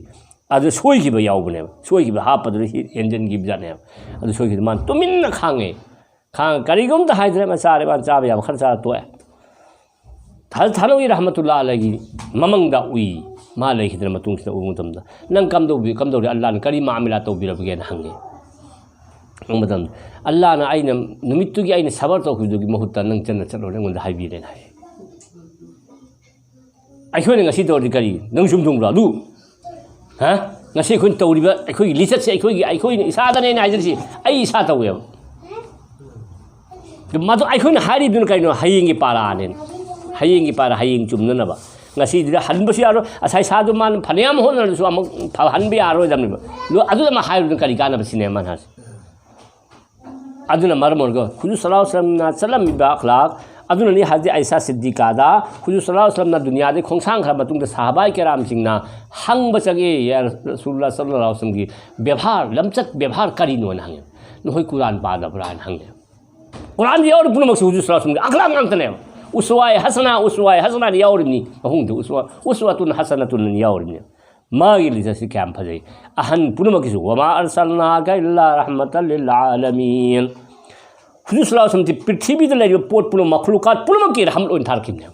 ꯑꯗꯨ ꯁꯣꯏꯈꯤꯕ ꯌꯥꯎꯕꯅꯦꯕ ꯁꯣꯏꯈꯤꯕ ꯍꯥꯞꯄꯗꯨꯗ ꯍꯦꯟꯖꯤꯟꯈꯤꯕ ꯖꯥꯠꯅꯦꯕ ꯑꯗꯨ ꯁꯣꯏꯈꯤꯕ ꯃꯥꯅ ꯇꯨꯃꯤꯟꯅ ꯈꯥꯡꯉꯦ ꯀꯔꯤꯒꯨꯝꯕ ꯍꯥꯏꯗ꯭ꯔꯦ ꯃꯥ ꯆꯥꯔꯦ ꯃꯥꯅ ꯆꯥꯕ ꯌꯥꯕ ꯈꯔ ꯆꯥꯔ ꯇꯣꯛꯑꯦ ꯊꯥꯅꯧꯒꯤ ꯔꯍꯃꯇꯨꯜꯂꯥꯍꯤ ꯑꯂꯩꯍꯤꯒꯤ ꯃꯃꯪꯗ ꯎꯏ ꯃꯥ ꯂꯩꯈꯤꯗ꯭ꯔ ꯃꯇꯨꯡꯁꯤꯗ ꯎꯕ ꯃꯇꯝꯗ ꯅꯪ ꯀꯝꯗꯧꯔꯤ ꯑꯜꯂꯥꯍꯅ ꯀꯔꯤ ꯃꯥꯃꯤꯂꯥ ꯇꯧꯕꯤꯔꯕꯒꯦꯅ ꯍꯪꯉꯦ ꯃꯇꯝꯗ ꯑꯜꯂꯥꯍꯅ ꯑꯩꯅ ꯅꯨꯃꯤꯠꯇꯨꯒꯤ ꯑꯩꯅ ꯁꯕꯔ ꯇꯧꯈꯤꯕꯗꯨꯒꯤ ꯃꯍꯨꯠꯇ ꯅꯪ ꯆꯟꯅ ꯆꯠꯂꯣꯅ ꯑꯩꯉꯣꯟꯗ ꯍꯥꯏꯕꯤꯔꯦꯅ ꯍꯥꯏ ꯑꯩꯈꯣꯏꯅ ꯉꯁꯤ ꯇꯧꯔꯗꯤ ꯀꯔꯤ ꯅꯪ ꯁꯨꯝ ꯊꯨꯡꯕ꯭ꯔꯣ ꯑꯗꯨ ꯉꯁꯤ ꯑꯩꯈꯣꯏꯅ ꯇꯧꯔꯤꯕ ꯑꯩꯈꯣꯏꯒꯤ ꯂꯤꯆꯠꯁꯦ ꯑꯩꯈꯣꯏꯅ ꯏꯁꯥꯗꯅꯦꯅ ꯍꯥꯏꯖꯔꯤꯁꯤ ꯑꯩ ꯏꯁꯥ ꯇꯧꯋꯦꯕ ꯃꯗꯨ ꯑꯩꯈꯣꯏꯅ ꯍꯥꯏꯔꯤꯗꯨꯅ ꯀꯩꯅꯣ ꯍꯌꯦꯡꯒꯤ ꯄꯥꯔꯥꯅꯦꯅ ꯍꯌꯦꯡꯒꯤ ꯄꯥꯔꯥ ꯍꯌꯦꯡ ꯆꯨꯝꯅꯅꯕ ꯉꯁꯤꯗꯨꯗ ꯍꯟꯕꯁꯨ ꯌꯥꯔꯣꯏ ꯉꯁꯥꯏ ꯁꯥꯗꯨ ꯃꯥꯅ ꯐꯅꯌꯥꯝ ꯍꯣꯠꯅꯔꯁꯨ ꯑꯃꯨꯛ ꯍꯟꯕ ꯌꯥꯔꯣꯏꯗꯕꯅꯦꯕ ꯑꯗꯨꯗ ꯑꯃ ꯍꯥꯏꯔꯨꯗꯨꯅ ꯀꯔꯤ ꯀꯥꯟꯅꯕ ꯁꯤꯅꯦ ꯃꯥꯅ ꯍꯥꯏꯁꯦ ꯑꯗꯨꯅ ꯃꯔꯝ ꯑꯣꯏꯔꯒ ꯍꯨꯖꯨꯔ ꯁꯜꯂꯜꯂꯥꯍꯨ ꯑꯂꯩꯍꯤ ꯋꯁꯜꯂꯝꯅ ꯆꯠꯂꯝꯃꯤꯕ ꯑꯈ꯭ꯂꯥꯛ ꯑꯗꯨꯅꯅꯤ ꯍꯖꯔꯠ ꯑꯥꯏꯁꯥ ꯁꯤद्ꯗꯤꯀꯥꯗ ꯍꯨꯖꯨꯔ ꯁꯜꯂꯜꯂꯥꯍꯨ ꯑꯂꯩꯍꯤ ꯋꯁꯜꯂꯝꯅ ꯗꯨꯅꯤꯌꯥꯗ ꯈꯣꯡꯁꯥꯡꯈ꯭ꯔ ꯃꯇꯨꯡꯗ ꯁꯥꯍꯥꯕꯥꯏ ꯀꯦꯔꯥꯝꯁꯤꯡꯅ ꯍꯪꯕ ꯆꯪꯉꯦ ꯌꯥ ꯔꯁꯨꯂꯨꯜꯂꯥꯍ ꯁꯜꯂꯜꯂꯥꯍꯨ ꯑꯂꯩꯍꯤ ꯋꯁꯜꯂꯝꯒꯤ ꯕꯦꯚꯥꯔ ꯂꯝꯆꯠ ꯕꯦꯚꯥꯔ ꯀꯔꯤꯅꯣꯅ ꯍꯪꯉꯦ ꯅꯈꯣꯏ ꯀꯨꯔꯥꯟ ꯄꯥꯗꯕ꯭ꯔꯥꯅ ꯍꯪꯉꯦ ꯀꯨꯔꯥꯟꯗ ꯌꯥꯎꯔꯤ ꯄꯨꯝꯅꯃꯛꯁꯤ ꯍꯨꯖꯨꯔ ꯁꯜꯂꯜꯂꯥꯍꯨ ꯑꯂꯩꯍꯤ ꯋꯁꯜꯂꯝꯒꯤ ꯑꯈ꯭ꯂꯥꯛ ꯉꯥꯛꯇꯅꯦꯕ ꯎꯁꯋꯥꯏ ꯍꯁꯅꯥ ꯌꯥꯎꯔꯤꯕꯅꯤ ꯃꯐꯝꯗ ꯎꯁꯋꯥꯇꯨꯟ ꯍꯁꯅꯥꯇꯨꯟ ꯌꯥꯎꯔꯤꯕꯅꯤ ꯃꯥꯒꯤ ꯂꯤꯆꯠꯁꯤ ꯀꯌꯥꯝ ꯐꯖꯩ ꯑꯍꯟ ꯄꯨꯝꯅꯃꯛꯀꯤꯁꯨ ꯋꯥꯃꯥ ꯑꯔꯁꯜꯅꯥꯀꯏꯜꯂꯥ ꯔꯍꯃꯇꯜ ꯂꯤꯜ ꯑꯥꯂꯃꯤन ꯍꯨꯖꯨꯔ ꯁꯜꯂꯜꯂꯥꯍु ꯑꯂꯩꯍꯤ ꯋꯁꯜꯂꯝ ꯄ꯭ꯔꯤꯊꯤꯕꯤꯗ ꯂꯩꯔꯤꯕ ꯄꯣꯠ ꯄꯨꯝꯅꯃꯛ ꯃꯈꯂꯨꯀꯥꯠ ꯄꯨꯝꯅꯃꯛꯀꯤ ꯔꯍꯃꯠ ꯑꯣꯏꯅ ꯊꯥꯔꯛꯈꯤꯕꯅꯦ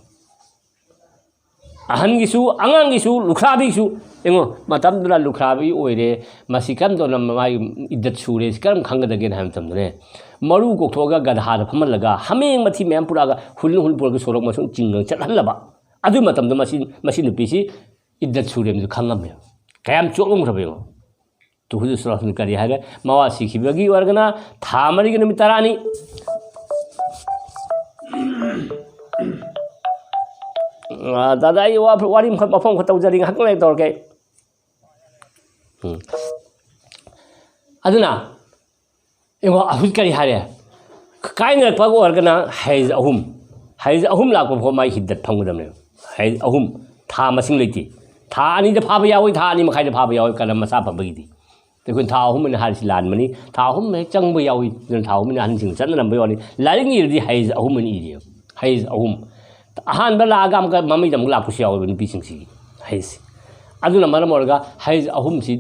ꯑꯍꯟꯒꯤꯁꯨ ꯑꯉꯥꯡꯒꯤꯁꯨ ꯂꯨꯈ꯭ꯔꯥꯕꯤꯒꯤꯁꯨ ꯌꯦꯡꯉꯣ ꯃꯇꯝꯗꯨꯗ ꯂꯨꯈ꯭ꯔꯥꯕꯤ ꯑꯣꯏꯔꯦ ꯃꯁꯤ ꯀꯔꯝꯗꯧꯅ ꯃꯥꯒꯤ ꯏद्ꯗꯠ ꯁꯨꯔꯦ ꯀꯔꯝ ꯈꯪꯒꯗꯒꯦꯅ ꯍꯥꯏꯕ ꯃꯇꯝꯗꯅꯦ ꯃꯔꯨ ꯀꯣꯛꯊꯣꯛꯑꯒ ꯒꯙꯥꯗ ꯐꯝꯍꯜꯂꯒ ꯍꯥꯃꯦꯡ ꯃꯊꯤ ꯃꯌꯥꯝ ꯄꯨꯔꯛꯑꯒ ꯍꯨꯜ ꯄꯨꯔꯒ ꯁꯣꯔꯣꯛ ꯃꯁꯨꯡ ꯆꯤꯡꯉꯒ ꯆꯠꯍꯜꯂꯕ ꯑꯗꯨ ꯃꯇꯝꯗ ꯃꯁꯤ ꯅꯨꯄꯤꯁꯤ ꯏद्ꯗꯠ ꯁꯨꯔꯦꯅꯁꯨ ꯈꯪꯉꯝꯃꯦ ꯀꯌꯥꯝ ꯆꯣꯛꯂꯝꯈ꯭ꯔꯕ ꯌꯦꯡꯉꯣ ꯍꯨꯖꯨꯔ ꯁꯜꯂꯜꯂꯥꯍु ꯑꯂꯩꯍꯤ ꯋꯁꯜꯂꯝ ꯀꯔꯤ ꯍꯥꯏꯔꯦ ꯃꯋꯥ ꯁꯤꯈꯤꯕꯒꯤ ꯑꯣꯏꯔꯒꯅ ꯊꯥ 4ꯒꯤ ꯅꯨꯃꯤꯠ 10ꯅꯤ दादा ये वारी मफम खतौ जरी हक ले तौर के अदुना एगो अहुल करी हारे काइन पग ओरगना हैज अहुम लाको फो माई हिद्दत फंगदमने हैज अहुम था मसिंग लेती था अनि द फाबा यावई था अनि मखाइ द फाबा यावई कलम मसा फबगिदी ते कुन था अहुम ने हारिसि लान मनी था अहुम मे चंग बो यावई जन था अहुम ने हन सिंग चन नम बयोनी लारिंग इरदी हैज अहुम नि इरी हैज अहुम अहान बलागा ममी दम लापुस यावई नि पिसिंग सी हैज अदुना मरम ओरगा हैज अहुम सी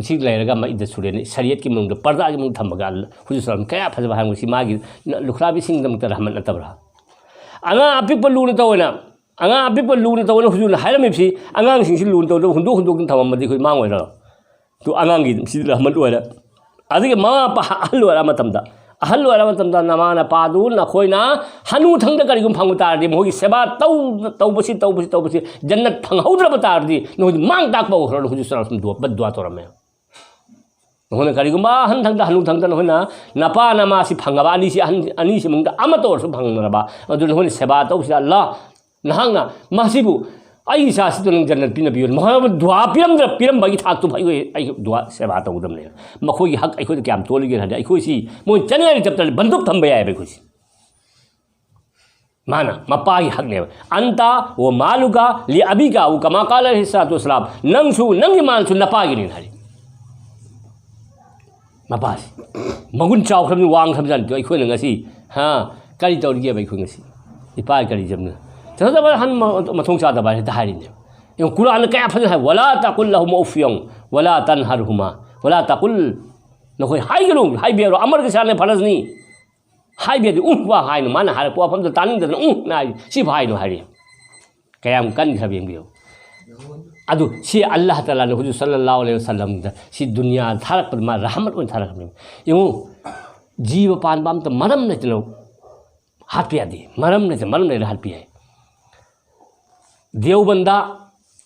सी लेरगा मा इद सुरेन शरीयत की मुंग पर्दा की मुंग थमगा हुजूर सल्लम कया फजबा हांग सी मागी लुखराबी सिंग दम त रहमत नतबरा अंगा अपिक लून तवना अंगा अपिक लून तवना हुजूर हायरमिसी अंगांग सिंग सी लून तवदो हुंदो हुंदो थममदि खै मांग ओइरा तो अंगांगी सी रहमत ओइरा अदिगे मा पा अहल ओइरा मतमदा अहल ओइरा मतमदा नमाना पादु नखोइना हनु थंग करिगुम फंगु तारदि मोगी सेवा तौबसी जन्नत फंगहौद्रब तारदि नोदि मांग ताकबो हरो हुजूर सल्लल्लाहु अलैहि वसल्लम बद्दुआ तोरमे होने करिगुमा हन थंग हनु थंग होना नपा नमासी फंगबा अनी सी मुंग अम तोरसु फंगनरबा अदु होने सेवा तौसी अल्लाह नहांगना मासिबु आई सासी तो नंग जन्नत पिन बियो महा दुआ पिरम बगी थाक तो भाई आई दुआ सेवा तौदमने मखोगी हक आई खो क्याम तोलिगे हदे आई खोसी मोय चनगारी चप्टर बंदूक थंबे याय बे खोसी माना मपागी हक ने अंता वो मालुका लि अबिका उ कमा काल हिस्सातु सलाम नंगसु नंगी मालसु नपागी नि हरि मपासी मगुन चावखरनि वांग खमजन तो आई खो नंगसी हां करी तौरिगे बे खो ngasi इपा करी जमने चलदबा हन मथोंग चादबा है धारिने यो कुरान कया फजन है वला तकुल लहुम उफयं वला तनहरहुमा वला तकुल नखोय हाइगलो हाइबेरो अमर के साने फरजनी हाइबेदि वा हाइनो माना हार पोफम द तानिंग द नाइ सि भाइनो हारि कयाम कन खबेंबियो अदु सि अल्लाह ताला ने हुजूर सल्लल्लाहु अलैहि वसल्लम द सि दुनिया थारक मा रहमत उन थारक यो जीव पान बाम त मरम नतनो हाथ यादे मरम ने हाथ पे देवबंदा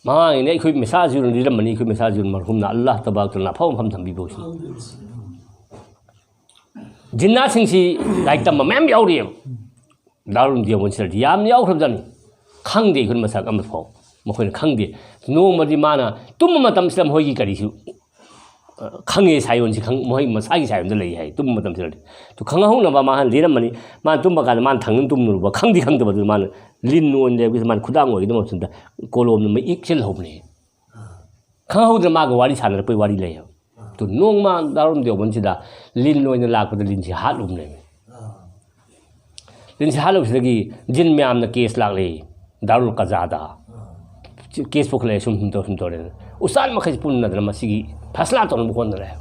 मांगने अखोई मेसाज लिरमनी अखोई मेसाज मरहुमना अल्लाह तबारक फम फम थम्बीबोसी जिन्ना सिंसी लाइक तम मैम याउरी दारुम देवबंसर याम याउखरबजानी खंगदे अखोई मसाक अम फाव मखोइन खंगदे नोमदि माना तुम मतम सिलम होगी करिसु खंगे सायोन से खंग मोहि मसागी सायोन लई है तुम मतम से तो खंगा हो ना मा लिरमनी मा तुम बका मान थंगन तुम नुब खंगदि खंगदब मान लिन नोन दे मान खुदांग ओइ दम सुंदा कोलोम न इक्सेल होबने खंगा हो द माग वारी सानर पे वारी लई तो नोंग मा दारुम देवबन सिदा लिन नोइन लाकद लिन से हात उमने लिन से हालो सिदगी जिन म्याम न केस लागले दारुल कजादा केस पोखले सुम सुम तोरे उसान मखै पुन नदर मसिगी फैसला तो होन रहे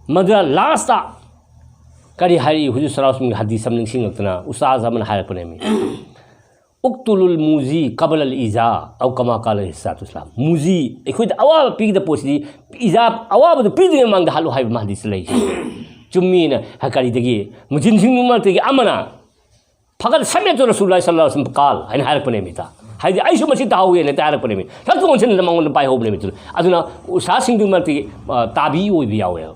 मदुरा लास्ट करी हारी हुजूर सल्लल्लाहु अलैहि वसल्लम हदीस हम निंगसिंगतना उस्ताद हमन हारपने में उक्तुलुल मुजी कबल अल इजा औ कमा काल हिस्सात इस्लाम मुजी एखोद अवा पीग द पोसी इजा अवा बद पीग मंग हालो हाय हदीस लई चुम्मीना हकरी दगी मुजिन सिंग मते अमना फगल समेत रसूलुल्लाह सल्लल्लाहु अलैहि वसल्लम काल हन हारपने में ता हाइदि आइसु मसी ताहुए ने तारपने में थक कोन सन मंगल पाइ होबने में अदुना उसा सिंग मते ताबी ओइ बियावे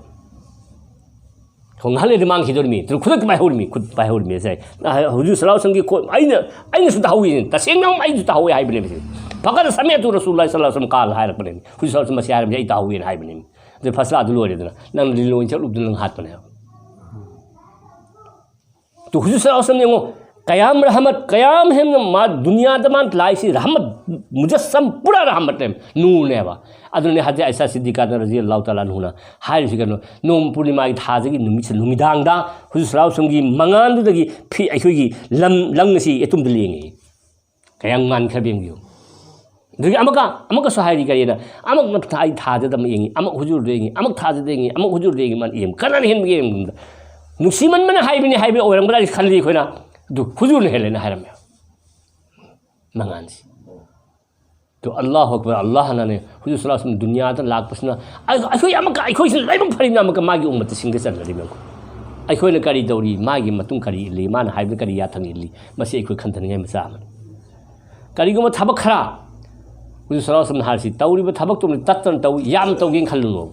खोंगले दिमाग खिदोरमी तो खुद पाइ होरमी खुद पाइ होरमी से हुजूर सल्लल्लाहु अलैहि वसल्लम आइना सु ताहुए तसेंग आइ ताहुए हाइबने में फगल समेत रसूलुल्लाह सल्लल्लाहु अलैहि वसल्लम काल हारपने में हुजूर सल्लल्लाहु अलैहि वसल्लम मसी हारमे ताहुए हाइबने में जे फसला दुलोरेदना नंग लिलोइन चलुब नंग हातपने तो हुजूर सल्लल्लाहु अलैहि वसल्लम कयाम रहमत कयाम है मा दुनिया दमान लाइसी रहमत मुजस्सम पूरा रहमत है नूर ने बा अदुने हजे ऐसा सिद्दीका रजी अल्लाह ताला नुना हारि सिगनो नोम पूर्णिमा की थाजगी नुमिस नुमिदांगदा हुजूर सल्लल्लाहु अलैहि वसल्लम की मंगानदुदगी फि अखोगी लंगसी एतुम दलेंगे कयाम मान खबेंगियो दुगी अमका सहायरी करेना अमक थाई थाजदम येंगी अमक हुजूर देंगी अमक थाजदेंगी अमक हुजूर देंगी मान एम कनान हेन गेम नुसिमन मन हाइबिने हाइबे ओरंगबला खल्ली खोना दु हुजूर ने हेलेना हारमे मंगानसी तो अल्लाह अकबर अल्लाह ने हुजूर सल्लल्लाहु अलैहि वसल्लम दुनिया दा लाकपसना अखोय अमका अखोय सिन लाइबम फरिना अमका मागी उम्मत सिंगे चलरी मेको अखोय ने करी दौरी मागी मतुं करी इली मान हाइबे करी याथंग इली मसी अखोय खंथनिगे मसा मन करीगुम थबक खरा हुजूर सल्लल्लाहु अलैहि वसल्लम हारसी तौरीब थबक तुम तत्तन तौ याम तौगिन खल्लुनो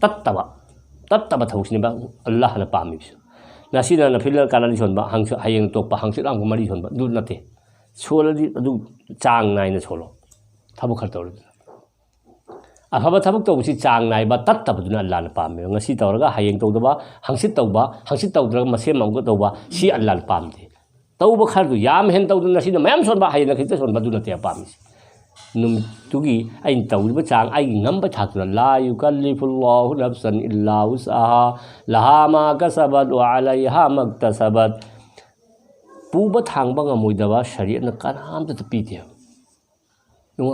तत्तबा थौसिने बा अल्लाह ने पामिसु नासीना नफिल कानाली सोनबा हांस हायेंग तोपा हांस राम मरी सोनबा दु नते सोलदी अदु चांग नाइना सोलो थबक खर तौर अफबा थबक तौबसी चांग नाइबा तत्तबदुना अल्लाह ने पामे ngasi तौरगा हायेंग तौदबा हांसित तौद्रग मसे मंगो तौबा सी अल्लाह ने पामदे तौब खरदु याम हेन तौदु नासीना मयाम सोनबा हायेंग खित सोनबा दु नते पामिस नुम तुगी आइन तौरिबा चांग आई ngamba थातुना ला युकल्लिफुल्लाहु नफ्सन इल्ला वुसहा लहा मा कसबत व अलैहा मक्तसबत पुबा थांगबा ngमोइदबा शरीयतना कनामता पीते नो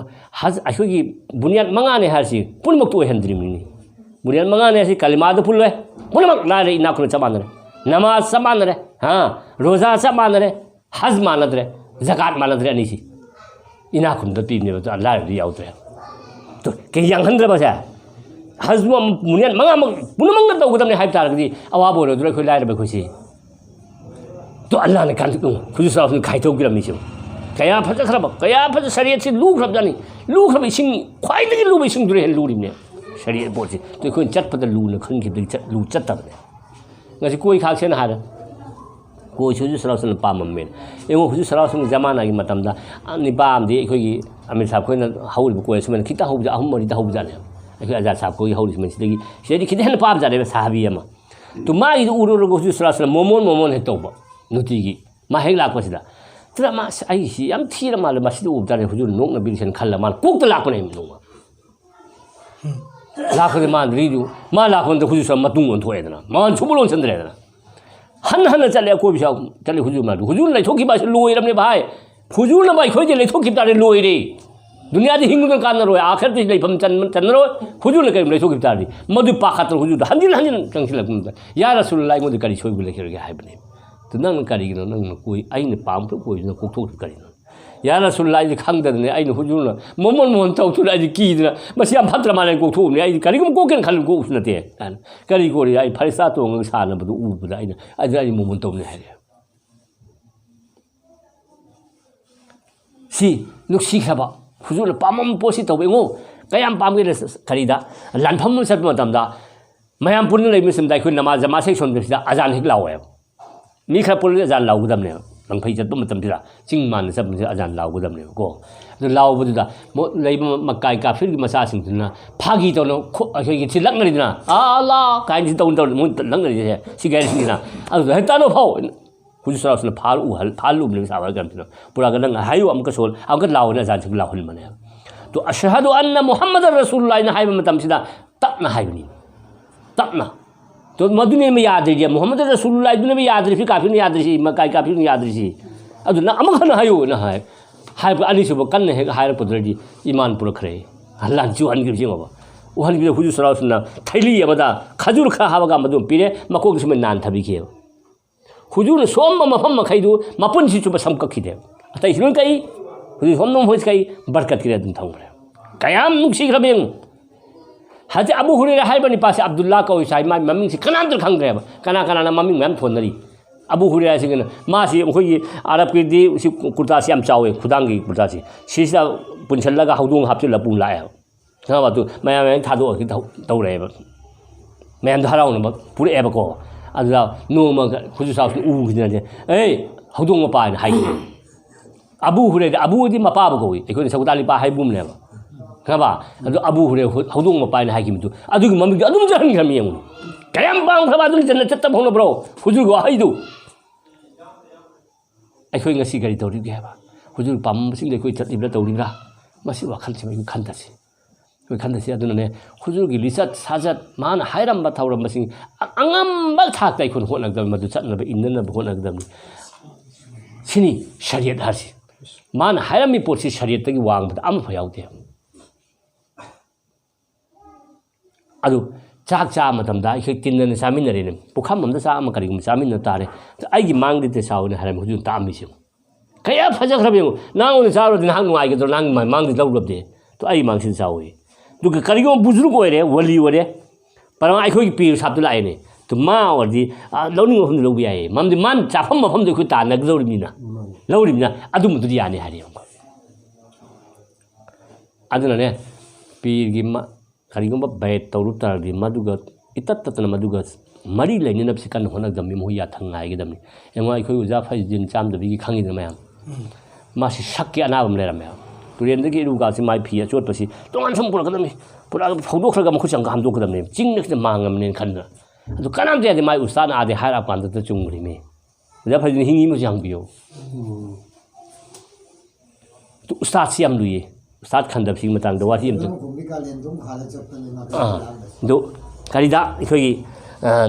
हज अखोगी बुनियाद मंगाने हासी पुनमक तो हेंद्रिमनी बुनियाद मंगाने हासी कलिमाद फुलवे पुनमक लारे इना खुन चमानरे नमाज समानरे हां रोजा समानरे हज मानदरे ज़कात मानदरे अनिसी इना खुन द पीने तो अल्लाह रि याउद्रे तो के यांगहंद्रे बसा हज बुनियाद मंगा पुनमक तौगदमने हाइब तारगदी अवाब ओरद्रे खै लाइरे बखोसी तो अल्लाह ने कान खुजु साफ खाइथौगिरमनिसु कया फजखरब कया फज शरीयत से लूखरब जानी लूखरब इसिंग ख्वाइदगी लूब इसिंग दुरे लूरिने शरीयत पोसे तो कोइ चटपद लूने खनखिबदि चट लू चटतबने ngasi कोइ खाक्सेन हार कोइ सुजु सल्लल्लाहु पाममेन एमो हुजु सल्लल्लाहु जमाना की मतमदा निपामदि एखोगी अमिर साहब कोइना हौरिब कोइ सुमन खिता हौजा अहम मरि दा हौजाने एखोई आजाद साहब कोइ हौरिस मनसिदगी सेदि खिदेन पाम जाने साहबी अमा तो मागी उरुरु हुजु सल्लल्लाहु मोमोन हे तौबा नुतिगी मा हेग लाकपसिदा तरा मा आई सी याम थीरा माल मसिद उबतारे हुजूर नोक न बिरसन खल्ला मान कोक लाकने नोंगा लाखदे मान रिदु मा लाखन त हुजूर मतुंग on थोएदना मान छुबुलोन चंद्रेदना हन चले को बिसा चले हुजूर मा हुजूर नै थोकी बा लोइरमने भाई हुजूर न भाई खोइ ले थोकी तारे लोइरे दुनिया दि हिंगु कान रोय आखिर त लेफम चनरो हुजूर न कै ले थोकी तारे मदु पाखत हुजूर हंजिन चंगसिलक या रसूलुल्लाह मोदि करी छोइबु लेखिरगे हाइबने तो नंग करीगिनो नंग कोई आइन पाम तो कोई न कोथोक करीनो या रसूलुल्लाह जी खंगदने आइन हुजूरना मोमन मोहन तौतुला जी कीदना मसी हम फत्र माने कोथोने आई करीगम कोकेन खल को उसनते करी कोरी आई फरिसा तो ngं साना बदु उबदा आइन आई मोमन तौने हारे सी नुक्सीखबा हुजूर पामम पोसी तौबेंगो कयाम पामगे करीदा लानफम सत्म मतमदा मयाम पुन लेब मिसमदा खु नमाज जमा से सोनबसिदा अजान हिक लावे मी खरा पुल अजान लाउगदमने लंफै चतम मतमदिरा चिंग मान सबसे अजान लाउगदमने को लाउबदुदा लेब मकाई काफिर की मसा सिंगना फागी तोनो अखोगी थिलंगरिदना अल्लाह काइन सि तौन मुन लंगरि से सिगारि सिंगना अदु हेतानो फाउ हुजूर सल्लल्लाहु अलैहि फालू ने सावा गमतिनो पुरा गदंग हायु अमका सोल अमका लाउना जान सिग लाहुल मने तो अशहदु अन्ना मुहम्मदर रसूलुल्लाह इन हाइब मतमसिदा तपना हाइबनी तपना तो मदुने में याद रही मोहम्मद रसूलुल्लाह इदुने में याद रही काफिर ने याद रही मकाई काफिर ने याद रही अदुना अमखन हायु ना हाय हाय अनिसुब कन्न हे हायर पुद्रजी ईमान पुरखरे हल्ला जुहन गिर जिंगबा उहन गिर हुजूर सल्लल्लाहु अलैहि वसल्लम थैली अमदा खजूर खा हाबगा मदु पिरे मकोग सुमे नान थबिखे हुजूर सोम मफम मखैदु मपुन सि चुब समकखिदे अतै हिरुन कई हुजूर सोम नम होइस कई बरकत किरे दुम थंगरे कयाम नुक्सी खबें हज अबू हुरैरा हाइबनि पासे अब्दुल्लाह को साइ मा ममिंग सि कनांदर खंग्रेबा कना कना ममिंग मैम थोनरी अबू हुरैरा सिगन मासी अखोई अरब की दी सि कुर्ता सि याम चावे खुदांगी कुर्ता सि सिसा पुनछलगा हौदोंग हापचिल पुं लाए हाबा तु मयाम थादो कि तौरेबा मयाम धाराउन पुरे एबको अदुला नोमा हुजूर साहब उगिदने ए हौदोंग मपान हाइ अबू हुरैरा अबूदी मपा बकोई एकोनि सौदाली पा हाइबुमनेबा खबा अदु अबू हुरे हौदोंग मपान हाइकिमतु अदुगी ममिग अदुम जहन खमी यंग कयाम पाम खबा अदुन जन्न चत्त भौन ब्रो हुजूर गो हाइदु अखोई ngasi gari तौरिगे हाबा हुजूर पाम सिंग लेखोई चत्तिब्ला तौरिब्रा मसि वाखल सिमै खन्दासि कोई खन्दासि अदुनने हुजूर गी लिसत साजत मान हाइरम थाउरम मसिंग अंगम बल थाक ताइ खुन होनगदम मदु चत्नब इन्नन होनगदम सिनी शरीयत हासि मान हाइरम पोछि शरीयत तगी वांग अम फयाउते अदु चाक चा मतमदा इखै तिन्नन सामिनरेने पुखम हमदा चा अम करिगम सामिन तारे आइगी मांगदि ते साउने हाइरम हुजूर तामिसि कया फजखरबेंगो नांग चारो दिन हांग नुआइगदो नांग मांगदि लौलबदे तो आई मांगसिन चावई दुग करिगो बुजुर्ग ओइरे वली ओइरे परम आइखोई पीर साबदु लाइने तो मा ओरदि लौनिंग हम लौबि आइ ममदि मान चाफम मफम दु खु तानग लौरिमिना अदुमदुदि याने हारि अदुनने पीरगी करिगुम बैत तौरु तारदि मदुगा इतत्ततन मदुगा मरी लेनिनब सिकन होनगदमि मोहिया थंगाइगदमि एंगा आइखोई उजा फाइजिन चामदबि खंगिद मयाम मासि शक्के अनाबम लेरमे तुरेंदगी रुगासी माइ फि अचोटपसी तोंगान सम पुरकदमि पुरा फौदोखरगा मखुचंग हामदोकदमि चिंगनखि मांगमने खन्ना अदु कनाम दे माइ उस्ताद आदे हारा पांद त चुंगरिमे उजा फाइजिन हिंगी मु जांबियो तो उस्ताद सियाम लुये उस्ताद खंदब सिंग मतंग दवाथि एम दो करिदा इखोगी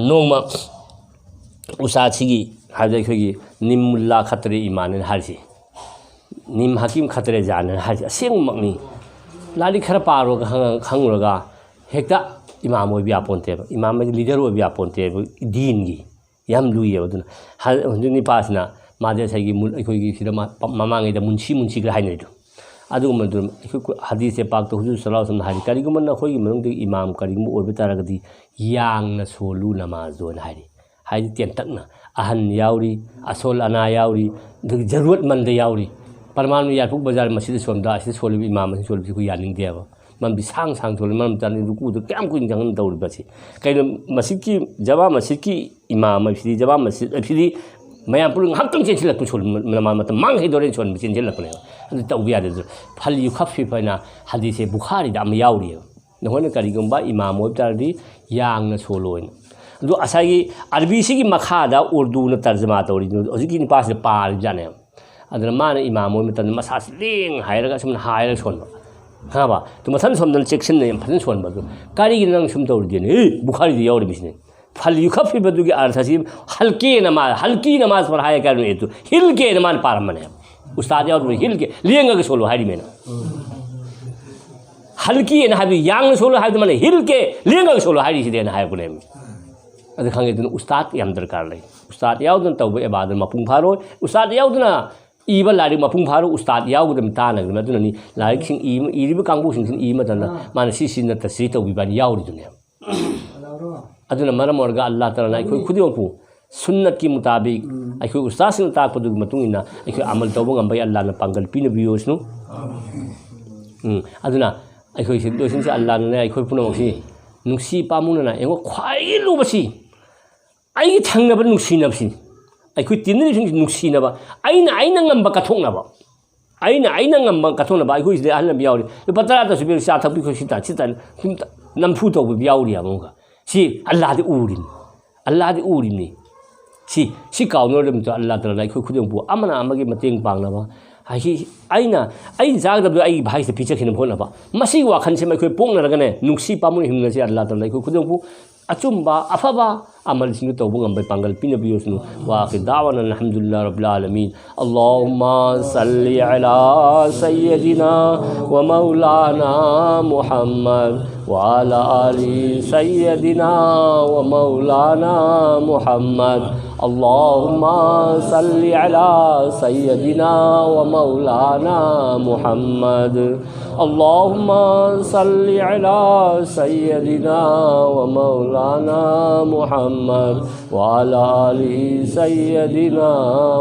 नोंमा उस्ताद सिगी हाजे इखोगी निमुल्ला खतरे ईमान हारसी निम हकीम खतरे जान हाज असेंगमकनी लाली खरा पारो खंगरगा हेक्ता इमाम ओइ बिया पोंते इमाम लीडर ओइ बिया पोंते दीन गी याम लुये अदुना हजुनी पासना मादे सैगी अखोगी सिदा ममांगैदा मुंसी ग्रा हाइनैदु अदुगुमदु हदीस पाक तो हुजूर सल्लल्लाहु अलैहि वसल्लम हारि करिगुमन अखोगी मनंग इमाम करिगुम ओइ बेतारगदी यांगना सोलु नमाज दोन हारि तेंतकना अहन याउरी असोल अना याउरी जरूरतमंद याउरी परमाणु यारपुक बाजार मसीद सोमदा असिद सोलिब इमाम असिद सोलिब को यानिंगदेबा मम बिसांग सांग सोलिब मम तानि रुकु दो क्याम कुइन जंगन दौरबसी कैनो मसीद की जवा मसीद की इमाम असिद जवा मसीद असिदी मया पुरु हक्तम चेंसिलक सोलिब नमा मत मांग हे दोरेन सोन चेंसिलक ने अदु तौबिया दे फल यु खफि फना हदीसे बुखारी दा म याउरी नहोन करिगुम्बा इमाम ओबतारदी यांगना सोलोइन दो असागी अरबी सिगी मखादा उर्दू न तर्जमा तौरी हजिकी निपास पाल जाने अदर मान इमाम ओइ मतन मसा लेंग हायरगा सुम हायर सोनबा हाबा तो मथन सोमदन सेक्शन ने फजन सोनबा कारिगी नंग सुम तौरी ने बुखारी दे याउरी बिसने फल युखफि बदुगी अर्थ सी हल्की नमाज पढ़ाया कर तो हिल के नमाज पारमने उस्ताद याउर हिल के लेंग सोलो हारी मेना हल्की न हाबि यांग सोलो हाबि माने हिल के लेंग सोलो हारी सिदे न हाय पुने अद खंगे दुन उस्ताद याम दरकार लै उस्ताद याउदन तौबे इबादत मपुंग फारो उस्ताद याउदना इबा लारी मपुंग फारो उस्ताद याउदम तानग मदुननी लारी सिंग इरिबा कांगबु सिंग इ मदना मान सि न तस्री तौबि बान याउरी दुने अदुना मरम ओरगा अल्लाह ताला खोइ खुदियोपु सुन्नत की मुताबिक अखोई उस्तादसिंग ताकपदुगी मतुंग इन्ना अखोई अमल तौबा ngambay Allah na panggal pinabiyosnu aduna अखोई से दोसिन से Allah na अखोई पुनमसी नुक्सी पामुना एंगो ख्वाई लुबसी आई थांगनबा नुक्सीनबसी अखोई तिननि सिंग नुक्सीनबा आइना ngamba kathoknaba आइना ngamba kathoknaba अखोई से अहल बियावरी पतरा तसु बे सा थपि खोसिता चिता नमफु तौबा बियावरी अमुगा सी Allah they उरिनी si kaunor dem to Allah ta lai khu khudeng bu amana amagi mateng pangna ba ai jang da ai bhai se piche khin phona ba masi wa khan se mai khoi pong na ga ne nuksi pamun himna se Allah ta lai khu khudeng bu achumba afaba amal sing to bu ngam bai pangal pina bi yosnu wa akhi da'wana alhamdulillah rabbil alamin allahumma salli ala sayyidina wa maulana muhammad wa ala ali sayyidina wa maulana muhammad allahumma salli ala sayyidina wa maulana muhammad allahumma salli ala sayyidina wa maulana muhammad wa ala ali sayyidina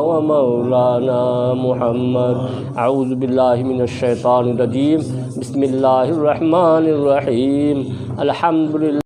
wa maulana muhammad a'udhu billahi minash shaitanir rajim bismillahir rahmanir rahim alhamdulillah